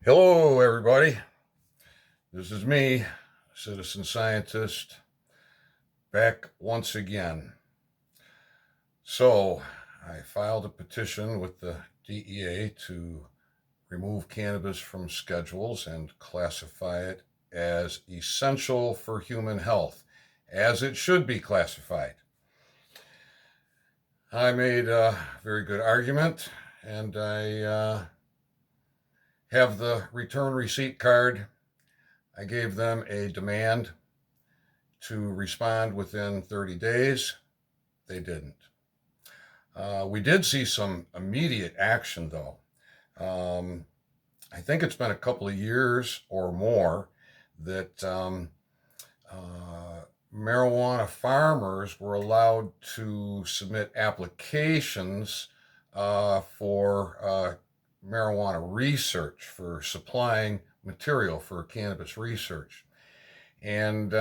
Hello, everybody. This is me, citizen scientist, back once again. So, I filed a petition with the DEA to remove cannabis from schedules and classify it as essential for human health, as it should be classified. I made a very good argument, and I have the return receipt card. I gave them a demand to respond within 30 days. They didn't. We did see some immediate action, though. I think it's been a couple of years or more that marijuana farmers were allowed to submit applications for marijuana research, for supplying material for cannabis research. And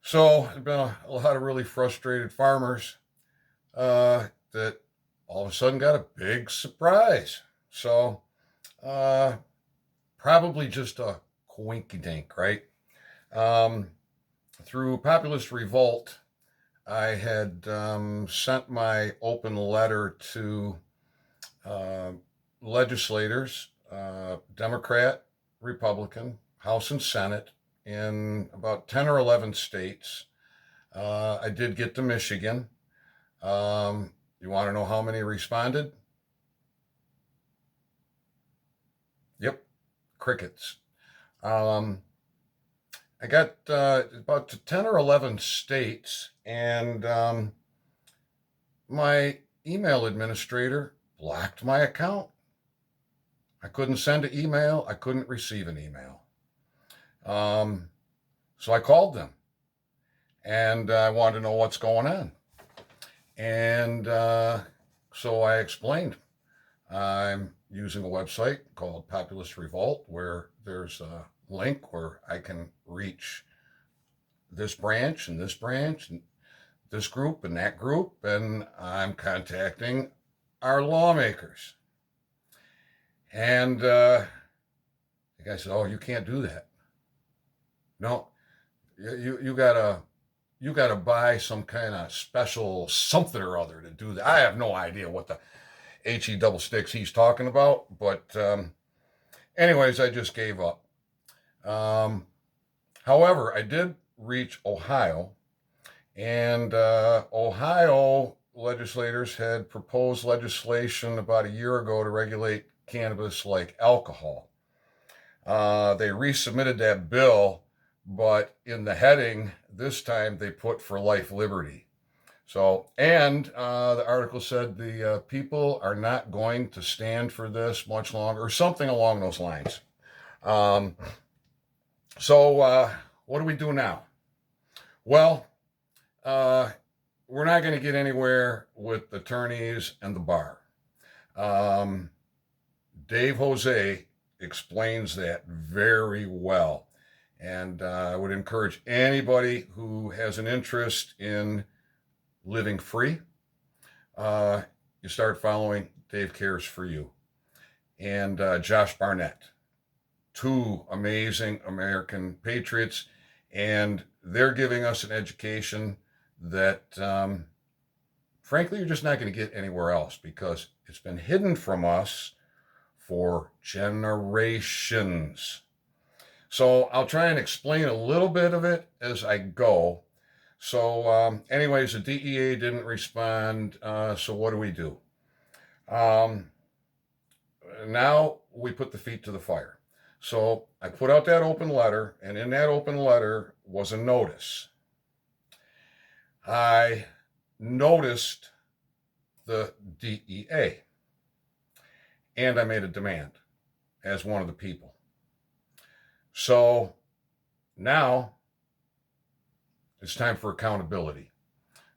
so there's been a lot of really frustrated farmers that all of a sudden got a big surprise. So probably just a coinkydink, right? Through populist revolt, I had sent my open letter to legislators, Democrat, Republican, House and Senate, in about 10 or 11 states. I did get to Michigan. You want to know how many responded? Yep, crickets. I got about to 10 or 11 states, and my email administrator blocked my account. I couldn't send an email. I couldn't receive an email. So I called them, and I wanted to know what's going on. And so I explained. I'm using a website called Populist Revolt, where there's a link where I can reach this branch and this branch and this group and that group, and I'm contacting our lawmakers. And the guy said, "Oh, you can't do that. No, you gotta buy some kind of special something or other to do that." I have no idea what the HE double sticks he's talking about, but anyways, I just gave up. However, I did reach Ohio, and Ohio legislators had proposed legislation about a year ago to regulate cannabis like alcohol. They resubmitted that bill, but in the heading this time they put for life, liberty. So, and the article said the people are not going to stand for this much longer, or something along those lines. So, what do we do now? Well, we're not going to get anywhere with attorneys and the bar. Dave Jose explains that very well. And I would encourage anybody who has an interest in living free, you start following Dave Cares for You and Josh Barnett, two amazing American patriots, and they're giving us an education that, frankly, you're just not going to get anywhere else, because it's been hidden from us for generations. So I'll try and explain a little bit of it as I go. So anyways, the DEA didn't respond, so what do? Now we put the feet to the fire. So I put out that open letter, and in that open letter was a notice. I noticed the DEA, and I made a demand as one of the people. So now it's time for accountability.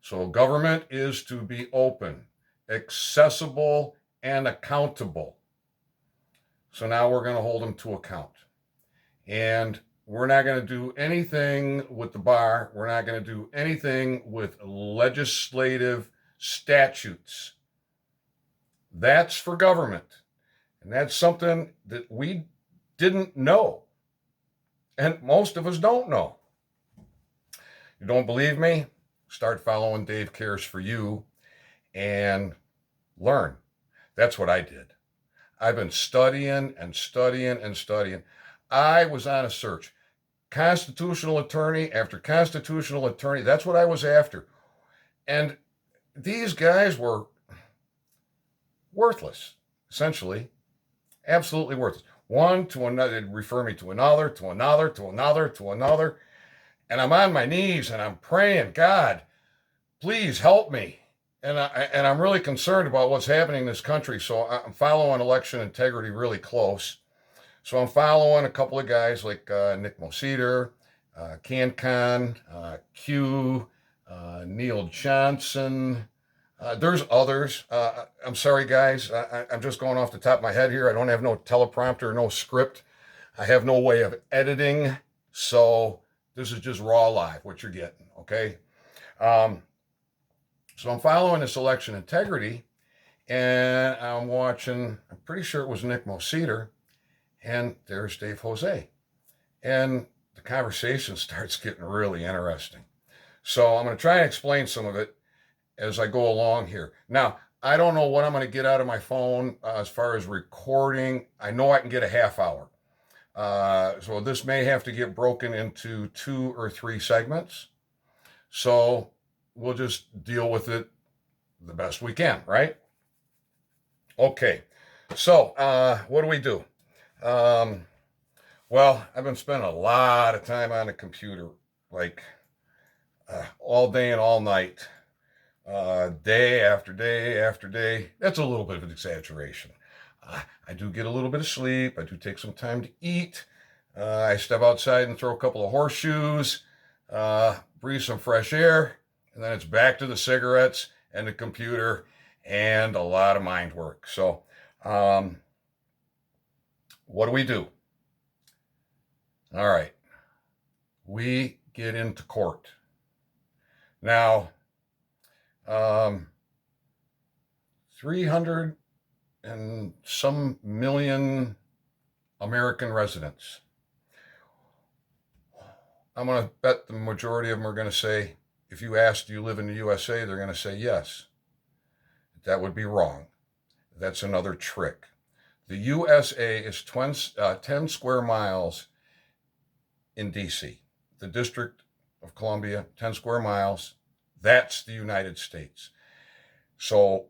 So government is to be open, accessible, and accountable. So now we're going to hold them to account. And we're not going to do anything with the bar. We're not going to do anything with legislative statutes. That's for government. And that's something that we didn't know. And most of us don't know. You don't believe me? Start following Dave Cares for You and learn. That's what I did. I've been studying and studying and studying. I was on a search. Constitutional attorney after constitutional attorney. That's what I was after. And these guys were worthless, essentially. Absolutely worthless. One to another, they'd refer me to another, to another, to another, to another. And I'm on my knees and I'm praying, God, please help me. And I'm really concerned about what's happening in this country. So I'm following election integrity really close. So I'm following a couple of guys like Nick Moseder, CanCon, Q, Neil Johnson. There's others. I'm sorry, guys. I'm just going off the top of my head here. I don't have no teleprompter, no script. I have no way of editing. So this is just raw live, what you're getting, okay? So I'm following this election integrity, and I'm watching, I'm pretty sure it was Nick Moseder, and there's Dave Jose. And the conversation starts getting really interesting. So I'm going to try and explain some of it as I go along here. Now, I don't know what I'm going to get out of my phone as far as recording. I know I can get a half hour. So this may have to get broken into 2 or 3 segments. So we'll just deal with it the best we can, right? Okay. So what do we do? Well, I've been spending a lot of time on the computer, like all day and all night. Day after day after day. That's a little bit of an exaggeration. I do get a little bit of sleep. I do take some time to eat. I step outside and throw a couple of horseshoes, breathe some fresh air, and then it's back to the cigarettes and the computer and a lot of mind work. So, what do? All right. We get into court. Now, 300 and some million American residents. I'm going to bet the majority of them are going to say, if you ask, do you live in the USA? They're going to say yes. That would be wrong. That's another trick. The USA is 10 square miles in DC. The District of Columbia, 10 square miles. That's the United States. So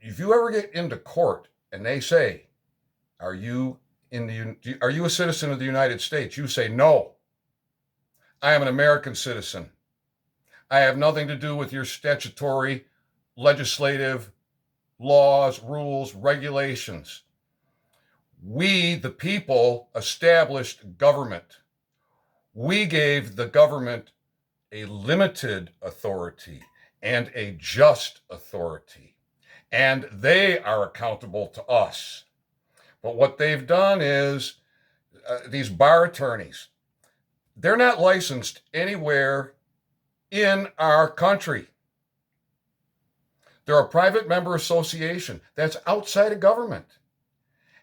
if you ever get into court and they say, are you a citizen of the United States? You say, no, I am an American citizen. I have nothing to do with your statutory, legislative laws, rules, regulations. We, the people, established government. We gave the government a limited authority and a just authority. And they are accountable to us. But what they've done is these bar attorneys, they're not licensed anywhere in our country. They're a private member association that's outside of government.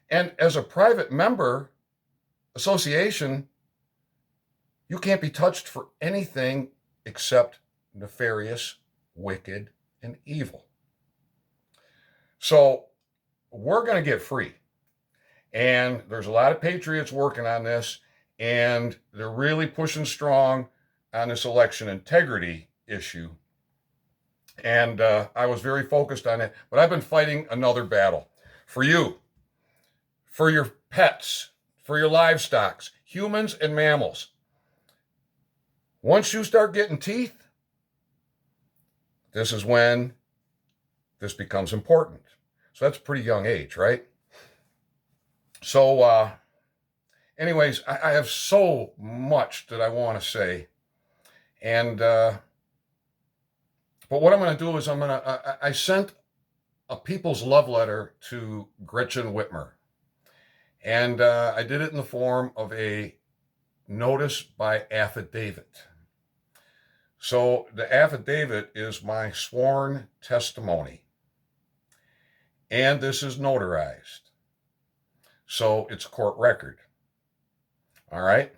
And as a private member association, you can't be touched for anything except nefarious, wicked, and evil. So we're going to get free. And there's a lot of patriots working on this, and they're really pushing strong on this election integrity issue. And I was very focused on it, but I've been fighting another battle for you, for your pets, for your livestock, humans and mammals. Once you start getting teeth, this is when this becomes important. So that's a pretty young age, right? So anyways, I have so much that I want to say. And but what I'm going to do is I sent a people's love letter to Gretchen Whitmer. And I did it in the form of a notice by affidavit. So the affidavit is my sworn testimony. And this is notarized. So it's a court record. All right.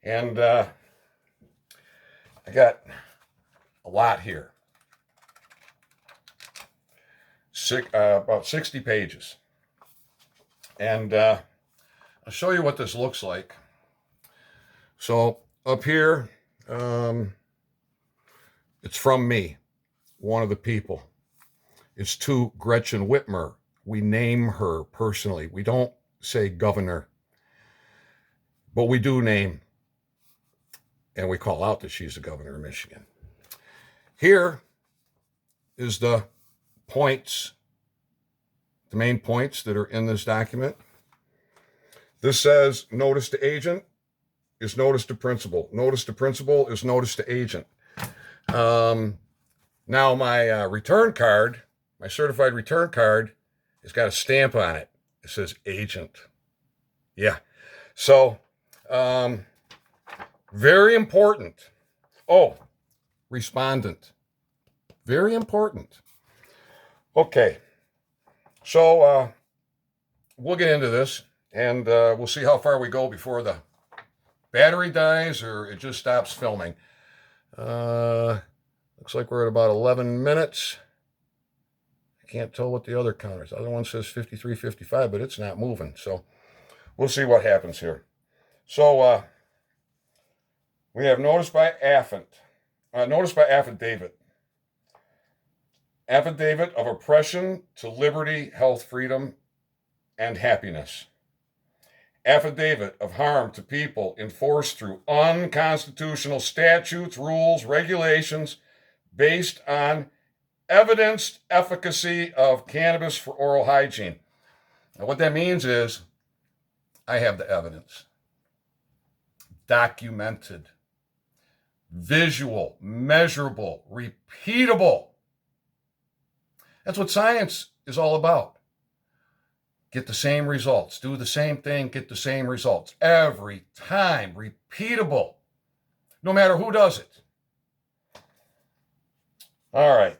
And I got a lot here. About 60 pages. And I'll show you what this looks like. So up here, it's from me, one of the people. It's to Gretchen Whitmer. We name her personally. We don't say governor, but we do name, and we call out that she's the governor of Michigan. Here is the points, the main points that are in this document. This says notice to agent is notice to principal. Notice to principal is notice to agent. Now my return card, my certified return card, has got a stamp on it. It says agent. Yeah. So, very important. Oh, respondent. Very important. Okay. So, we'll get into this, and we'll see how far we go before the battery dies or it just stops filming. Looks like we're at about 11 minutes. I can't tell what the other counter is. The other one says 53:55, but it's not moving. So we'll see what happens here. So we have notice by affidavit. Affidavit of oppression to liberty, health, freedom, and happiness. Affidavit of harm to people enforced through unconstitutional statutes, rules, regulations based on evidenced efficacy of cannabis for oral hygiene. Now, what that means is I have the evidence. Documented, visual, measurable, repeatable. That's what science is all about. Get the same results. Do the same thing, get the same results. Every time. Repeatable. No matter who does it. All right.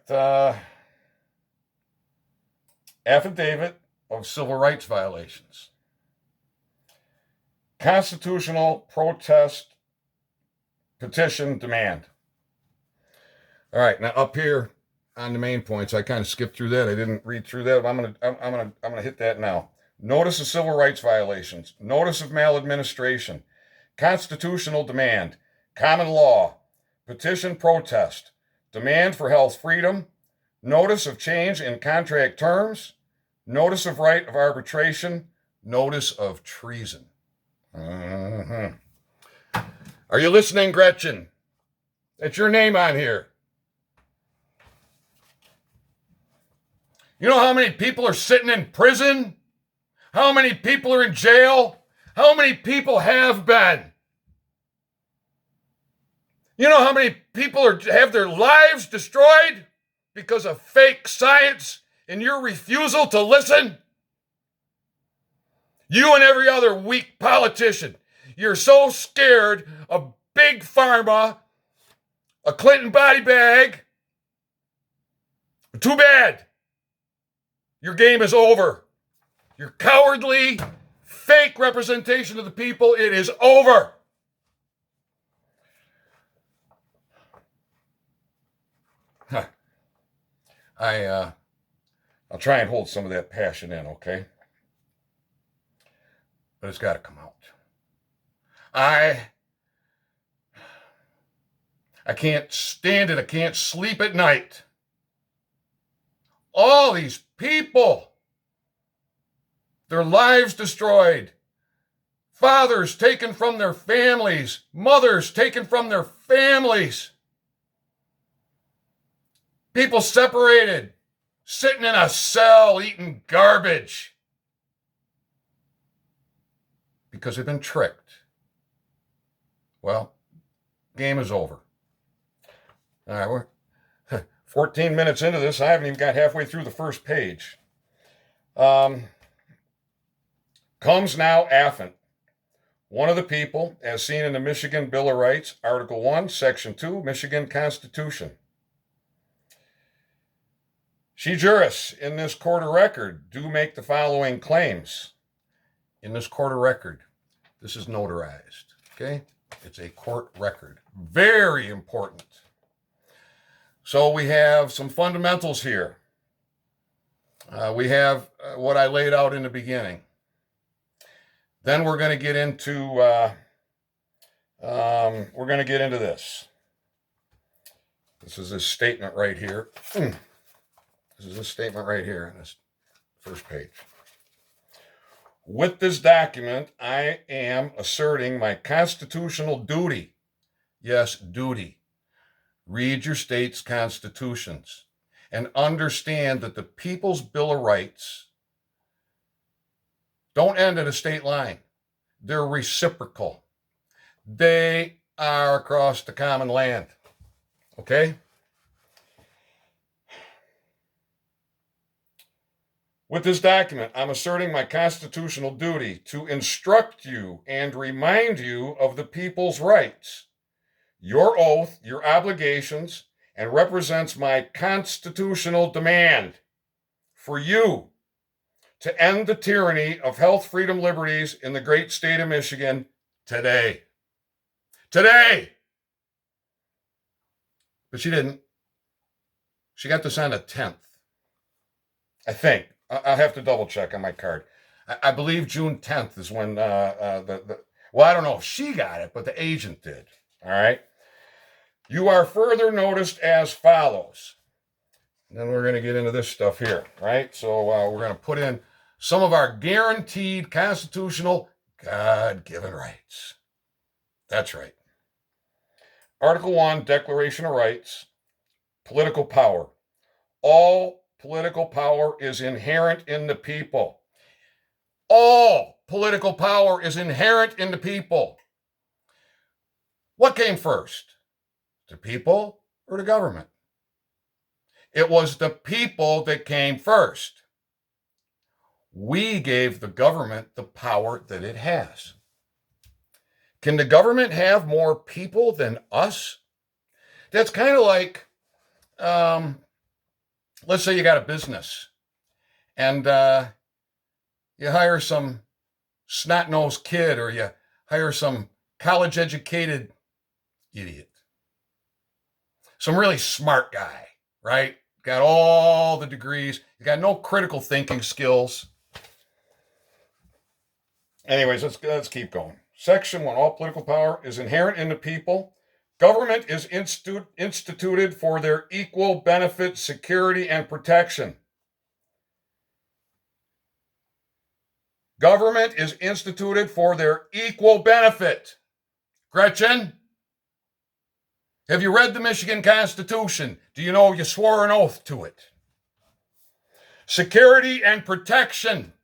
Affidavit of civil rights violations. Constitutional protest petition demand. All right. Now up here on the main points, I kind of skipped through that. I didn't read through that. I'm gonna hit that now. Notice of civil rights violations. Notice of maladministration. Constitutional demand. Common law. Petition protest. Demand for health freedom. Notice of change in contract terms. Notice of right of arbitration. Notice of treason. Are you listening, Gretchen? That's your name on here. You know how many people are sitting in prison? How many people are in jail? How many people have been? You know how many people have their lives destroyed because of fake science and your refusal to listen? You and every other weak politician. You're so scared of big pharma, a Clinton body bag. Too bad. Your game is over. Your cowardly, fake representation of the people, it is over. I'll try and hold some of that passion in, okay? But it's got to come out. I can't stand it. I can't sleep at night. All these people, their lives destroyed, fathers taken from their families, mothers taken from their families, people separated, sitting in a cell eating garbage because they've been tricked. Well, game is over. All right, we're 14 minutes into this. I haven't even got halfway through the first page. Comes now affiant, one of the people, as seen in the Michigan Bill of Rights, Article 1, Section 2, Michigan Constitution. She juris in this court of record do make the following claims. In this court of record, this is notarized, okay? It's a court record. Very important. So we have some fundamentals here. We have what I laid out in the beginning. Then we're going to get into this. This is this statement right here. This is this statement right here on this first page. With this document, I am asserting my constitutional duty. Yes, duty. Read your state's constitutions and understand that the People's Bill of Rights don't end at a state line. They're reciprocal. They are across the common land. Okay? With this document, I'm asserting my constitutional duty to instruct you and remind you of the people's rights, your oath, your obligations, and represents my constitutional demand for you to end the tyranny of health, freedom, liberties in the great state of Michigan today. Today! But she didn't. She got this on the 10th. I think. I'll have to double check on my card. I believe June 10th is when well, I don't know if she got it, but the agent did. All right. You are further noticed as follows. And then we're going to get into this stuff here, right? So we're going to put in some of our guaranteed constitutional God-given rights. That's right. Article 1, Declaration of Rights, political power. All political power is inherent in the people. All political power is inherent in the people. What came first? The people or the government? It was the people that came first. We gave the government the power that it has. Can the government have more people than us? That's kind of like, let's say you got a business and you hire some snot-nosed kid or you hire some college-educated idiot. Some really smart guy, right? Got all the degrees. You got no critical thinking skills. Anyways, let's keep going. Section 1, all political power is inherent in the people. Government is instituted for their equal benefit, security, and protection. Government is instituted for their equal benefit. Gretchen, have you read the Michigan Constitution? Do you know you swore an oath to it? Security and protection.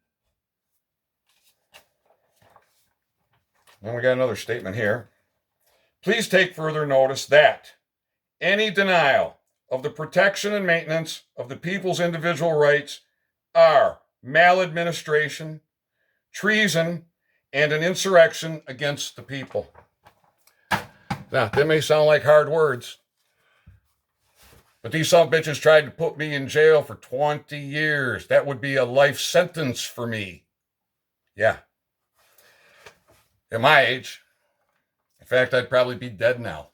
Then we got another statement here. Please take further notice that any denial of the protection and maintenance of the people's individual rights are maladministration, treason, and an insurrection against the people. Now, that may sound like hard words, but these son of bitches tried to put me in jail for 20 years. That would be a life sentence for me. Yeah. At my age. In fact, I'd probably be dead now.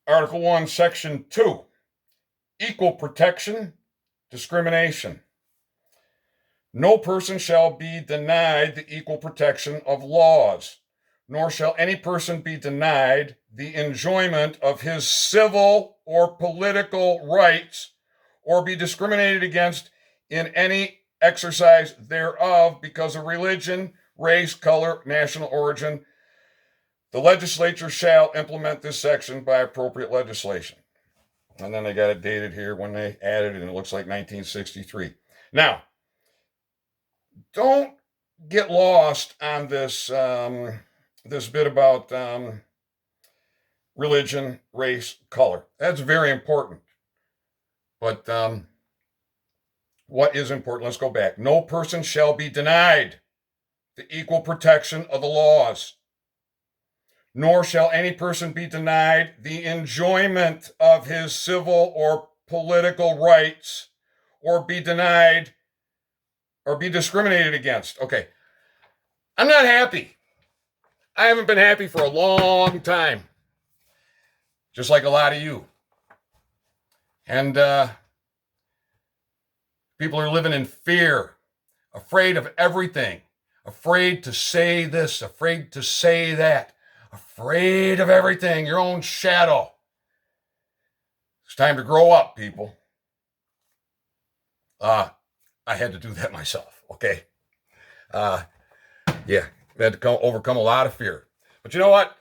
Article 1, Section 2, equal protection, discrimination. No person shall be denied the equal protection of laws, nor shall any person be denied the enjoyment of his civil or political rights, or be discriminated against in any exercise thereof because of religion, race, color, national origin. The legislature shall implement this section by appropriate legislation. And then they got it dated here when they added it, and it looks like 1963. Now, don't get lost on this this bit about religion, race, color. That's very important. But what is important? Let's go back. No person shall be denied the equal protection of the laws, nor shall any person be denied the enjoyment of his civil or political rights, or be denied or be discriminated against. Okay. I'm not happy. I haven't been happy for a long time, just like a lot of you. And people are living in fear, afraid of everything, afraid to say this, afraid to say that, afraid of everything, your own shadow. It's time to grow up, people. I had to do that myself, okay? Yeah, I had to overcome a lot of fear. But you know what?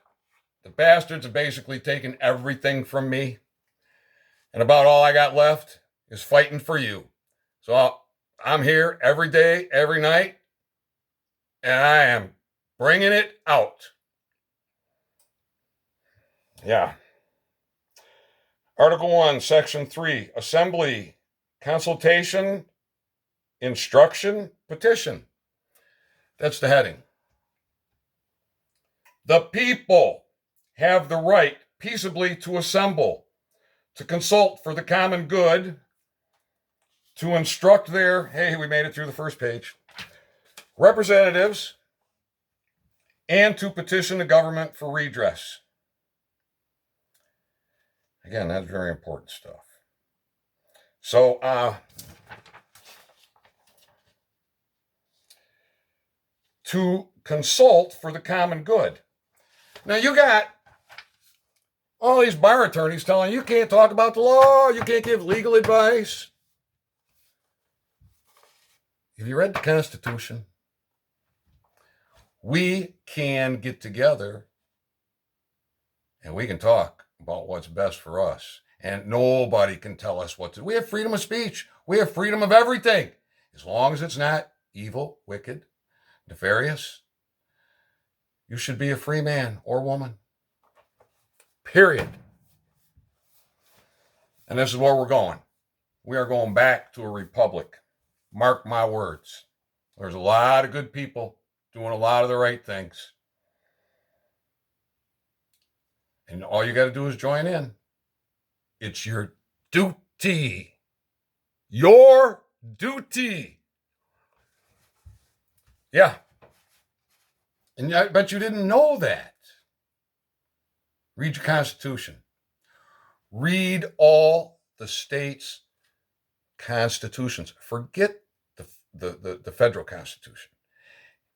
The bastards have basically taken everything from me. And about all I got left is fighting for you. So I'm here every day, every night, and I am bringing it out. Yeah. Article 1, Section 3, Assembly, Consultation, Instruction, Petition. That's the heading. The people have the right peaceably to assemble, to consult for the common good, to instruct their, hey, we made it through the first page, representatives, and to petition the government for redress. Again, that's very important stuff. So, to consult for the common good. Now, you got all these bar attorneys telling you can't talk about the law, you can't give legal advice. Have you read the Constitution? We can get together and we can talk about what's best for us. And nobody can tell us what to do. We have freedom of speech. We have freedom of everything. As long as it's not evil, wicked, nefarious, you should be a free man or woman. Period. And this is where we're going. We are going back to a republic. Mark my words. There's a lot of good people doing a lot of the right things. And all you got to do is join in. It's your duty. Your duty. Yeah. And I bet you didn't know that. Read your Constitution. Read all the states' constitutions. Forget the federal Constitution.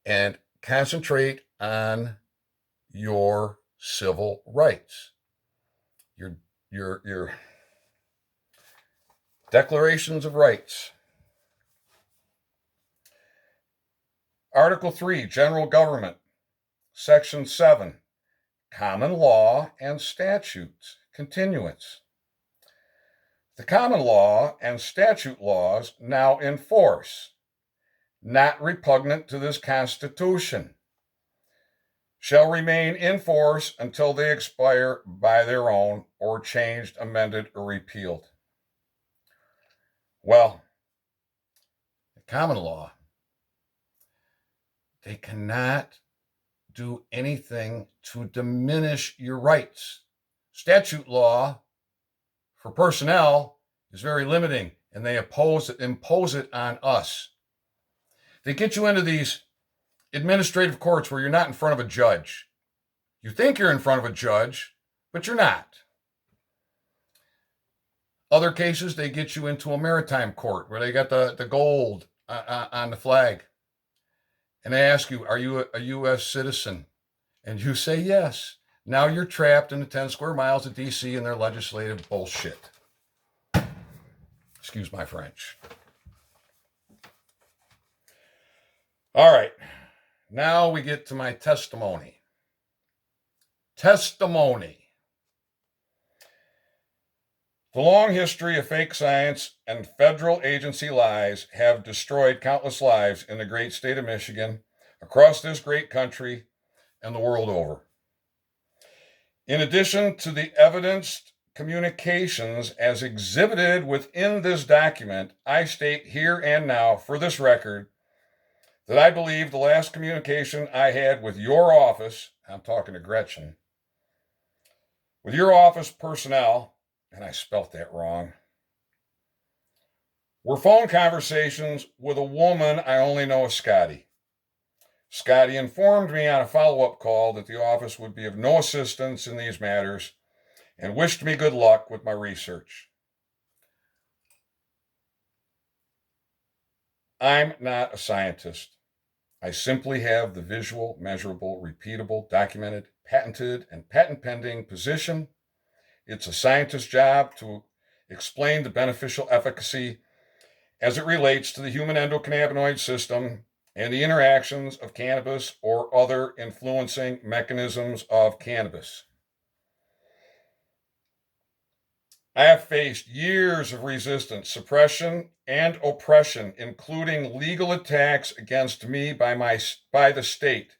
And concentrate on your civil rights. Your declarations of rights. Article 3, General Government. Section 7, Common Law and Statutes. Continuance. The common law and statute laws now in force, not repugnant to this Constitution, shall remain in force until they expire by their own or changed, amended, or repealed. Well, the common law, they cannot do anything to diminish your rights. Statute law for personnel is very limiting, and they impose it on us. They get you into these administrative courts where you're not in front of a judge. You think you're in front of a judge, but you're not. Other cases, they get you into a maritime court where they got the gold on the flag. And they ask you, are you a U.S. citizen? And you say yes. Now you're trapped in the 10 square miles of D.C. and their legislative bullshit. Excuse my French. All right. Now we get to my testimony. Testimony. The long history of fake science and federal agency lies have destroyed countless lives in the great state of Michigan, across this great country, and the world over. In addition to the evidenced communications as exhibited within this document, I state here and now, for this record, that I believe the last communication I had with your office, I'm talking to Gretchen, with your office personnel, and I spelt that wrong, were phone conversations with a woman I only know as Scotty. Scotty informed me on a follow-up call that the office would be of no assistance in these matters and wished me good luck with my research. I'm not a scientist. I simply have the visual, measurable, repeatable, documented, patented, and patent-pending position. It's a scientist's job to explain the beneficial efficacy as it relates to the human endocannabinoid system and the interactions of cannabis or other influencing mechanisms of cannabis. I have faced years of resistance, suppression, and oppression, including legal attacks against me by the state,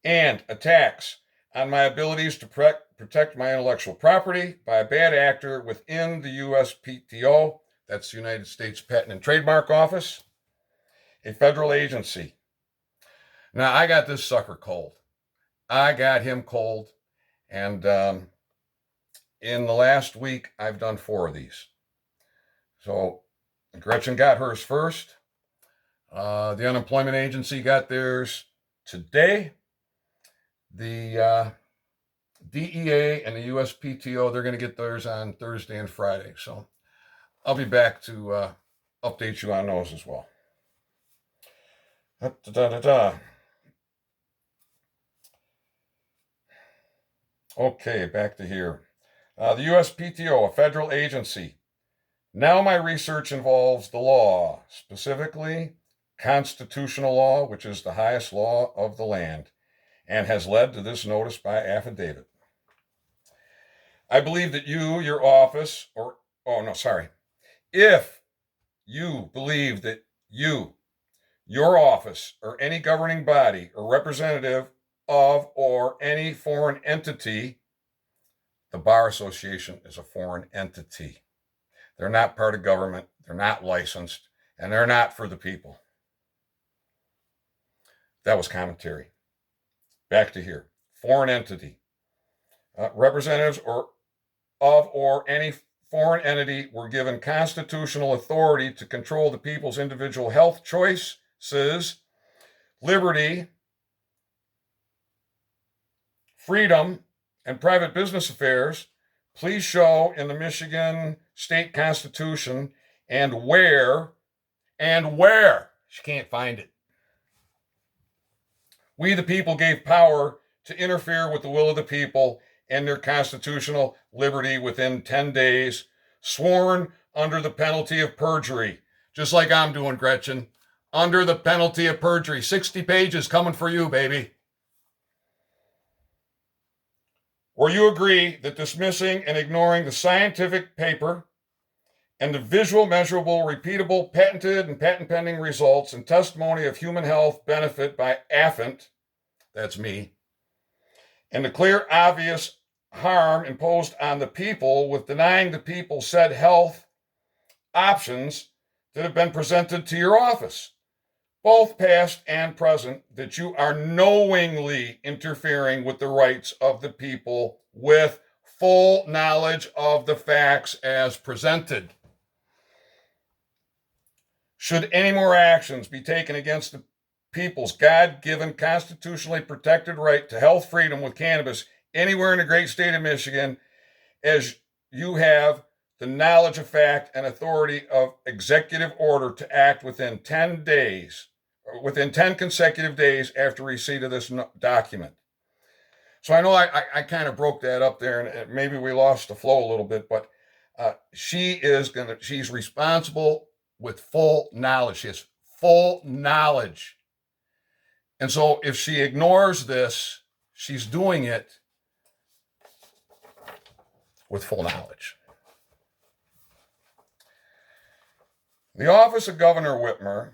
and attacks on my abilities to protect my intellectual property by a bad actor within the USPTO, that's the United States Patent and Trademark Office, a federal agency. Now, I got this sucker cold. I got him cold, and in the last week, I've done 4 of these. So Gretchen got hers first. The unemployment agency got theirs today. The DEA and the USPTO, they're going to get theirs on Thursday and Friday. So I'll be back to update you on those as well. Okay, back to here. The USPTO, a federal agency. Now my research involves the law, specifically constitutional law, which is the highest law of the land, and has led to this notice by affidavit. I believe that your office, if you believe that your office, or any governing body or representative of or any foreign entity, the Bar Association is a foreign entity. They're not part of government, they're not licensed, and they're not for the people. That was commentary. Back to here. Foreign entity. Representatives or any foreign entity were given constitutional authority to control the people's individual health choices, liberty, freedom, and private business affairs. Please show in the Michigan State Constitution and where. She can't find it. We, the people, gave power to interfere with the will of the people and their constitutional liberty within 10 days, sworn under the penalty of perjury. Just like I'm doing, Gretchen. Under the penalty of perjury. 60 pages coming for you, baby. Or you agree that dismissing and ignoring the scientific paper and the visual, measurable, repeatable, patented, and patent-pending results and testimony of human health benefit by AFINT, that's me, and the clear, obvious harm imposed on the people with denying the people said health options that have been presented to your office, both past and present, that you are knowingly interfering with the rights of the people with full knowledge of the facts as presented. Should any more actions be taken against the people's God-given, constitutionally protected right to health freedom with cannabis anywhere in the great state of Michigan, as you have the knowledge of fact and authority of executive order to act within 10 consecutive days after receipt of this document. So I know I kind of broke that up there, and maybe we lost the flow a little bit, but she's responsible with full knowledge. She has full knowledge. And so if she ignores this, she's doing it with full knowledge. The office of Governor Whitmer,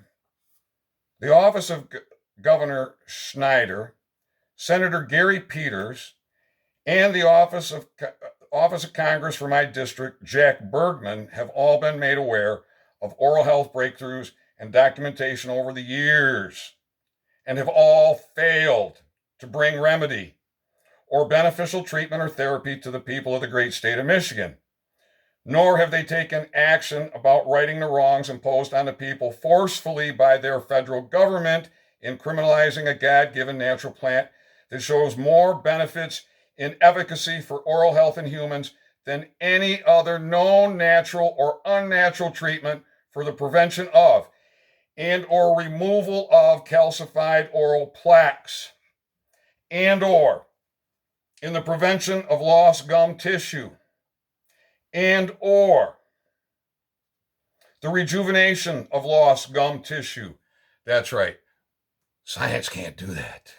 the office of Governor Schneider, Senator Gary Peters, and the office of Congress for my district, Jack Bergman, have all been made aware of oral health breakthroughs and documentation over the years, and have all failed to bring remedy or beneficial treatment or therapy to the people of the great state of Michigan. Nor have they taken action about righting the wrongs imposed on the people forcefully by their federal government in criminalizing a God-given natural plant that shows more benefits in efficacy for oral health in humans than any other known natural or unnatural treatment for the prevention of and or removal of calcified oral plaques, and or in the prevention of lost gum tissue, and or the rejuvenation of lost gum tissue. That's right. Science can't do that.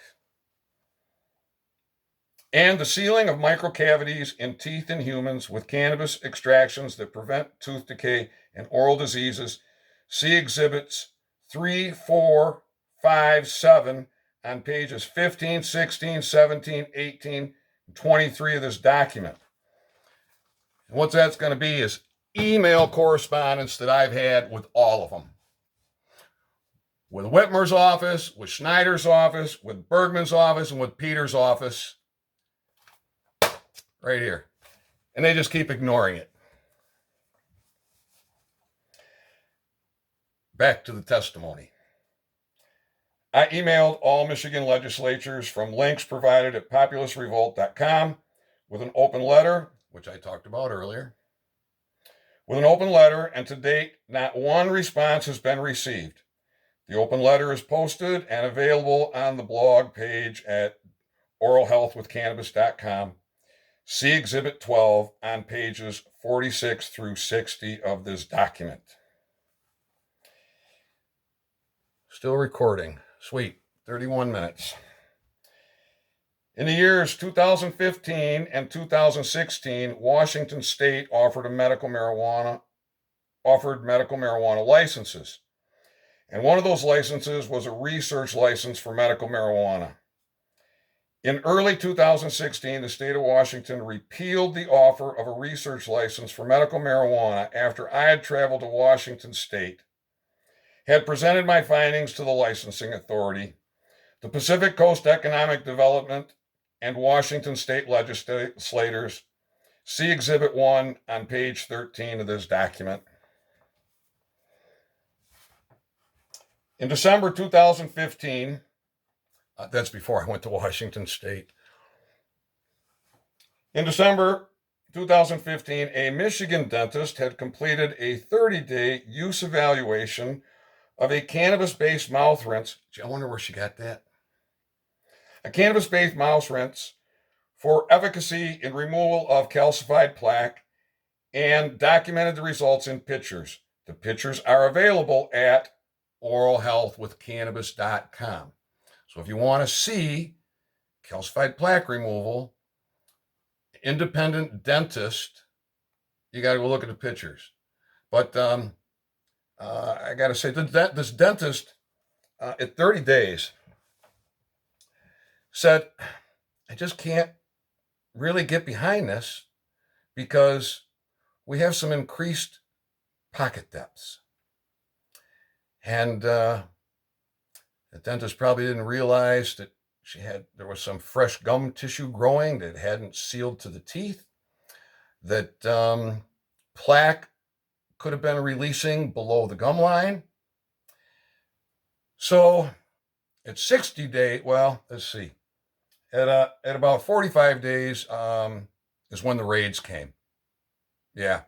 And the sealing of microcavities in teeth in humans with cannabis extractions that prevent tooth decay and oral diseases. See exhibits 3, 4, 5, 7 on pages 15, 16, 17, 18, and 23 of this document. And what that's going to be is email correspondence that I've had with all of them. With Whitmer's office, with Schneider's office, with Bergman's office, and with Peter's office. Right here. And they just keep ignoring it. Back to the testimony. I emailed all Michigan legislatures from links provided at populousrevolt.com with an open letter, which I talked about earlier. With an open letter, and to date, not one response has been received. The open letter is posted and available on the blog page at oralhealthwithcannabis.com. See Exhibit 12 on pages 46 through 60 of this document. Still recording. Sweet. 31 minutes. In the years 2015 and 2016, Washington State offered medical marijuana licenses. And one of those licenses was a research license for medical marijuana. In early 2016, the state of Washington repealed the offer of a research license for medical marijuana after I had traveled to Washington State, had presented my findings to the licensing authority, the Pacific Coast Economic Development, and Washington State legislators. See Exhibit 1 on page 13 of this document. In December 2015, that's before I went to Washington State. In December 2015, a Michigan dentist had completed a 30-day use evaluation of a cannabis-based mouth rinse. Gee, I wonder where she got that. A cannabis-based mouth rinse for efficacy in removal of calcified plaque and documented the results in pictures. The pictures are available at oralhealthwithcannabis.com. So if you want to see calcified plaque removal, independent dentist, you got to go look at the pictures. But I got to say, this dentist at 30 days said, I just can't really get behind this because we have some increased pocket depths. And the dentist probably didn't realize that there was some fresh gum tissue growing that hadn't sealed to the teeth, that plaque could have been releasing below the gum line. So at 60 days, well, let's see, at about 45 days is when the raids came. Yeah.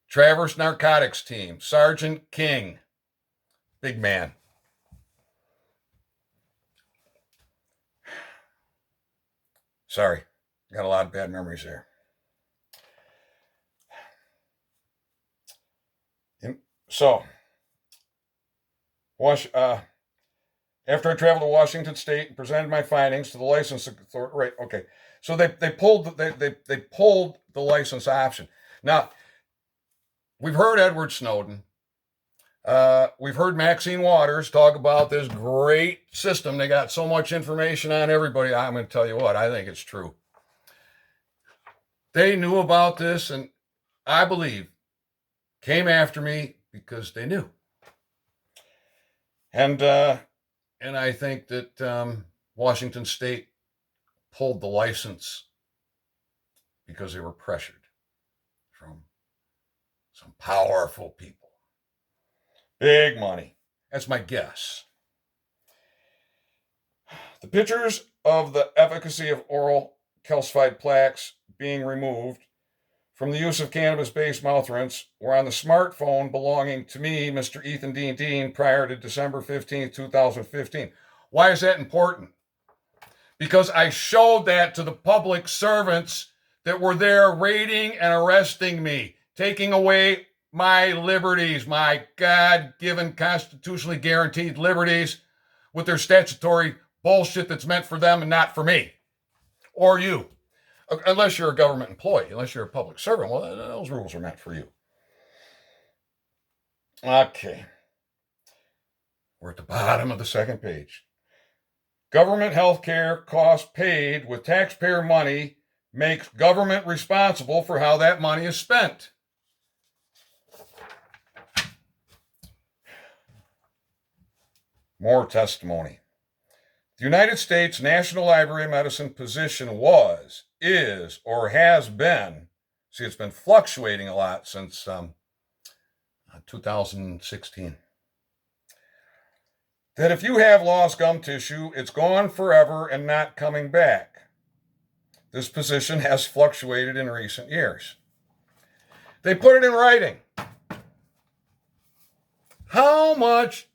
Traverse Narcotics Team, Sergeant King, big man. Sorry, got a lot of bad memories there. So, after I traveled to Washington State and presented my findings to the license authority, right? Okay, so they pulled the license option. Now, we've heard Edward Snowden. We've heard Maxine Waters talk about this great system. They got so much information on everybody. I'm going to tell you what, I think it's true. They knew about this, and I believe came after me because they knew. And I think that Washington State pulled the license because they were pressured from some powerful people. Big money. That's my guess. The pictures of the efficacy of oral calcified plaques being removed from the use of cannabis-based mouth rinse were on the smartphone belonging to me, Mr. Ethan Dean Dean, prior to December 15th, 2015. Why is that important? Because I showed that to the public servants that were there raiding and arresting me, taking away my liberties, my God-given, constitutionally guaranteed liberties with their statutory bullshit that's meant for them and not for me or you. Unless you're a government employee, unless you're a public servant, well, those rules are meant for you. Okay. We're at the bottom of the second page. Government health care costs paid with taxpayer money makes government responsible for how that money is spent. More testimony. The United States National Library of Medicine position was, is, or has been, see, it's been fluctuating a lot since 2016, that if you have lost gum tissue, it's gone forever and not coming back. This position has fluctuated in recent years. They put it in writing. How much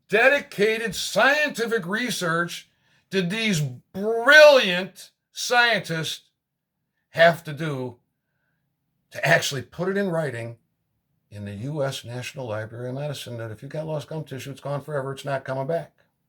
dedicated scientific research did these brilliant scientists have to do to actually put it in writing in the U.S. National Library of Medicine that if you got lost gum tissue, it's gone forever, it's not coming back?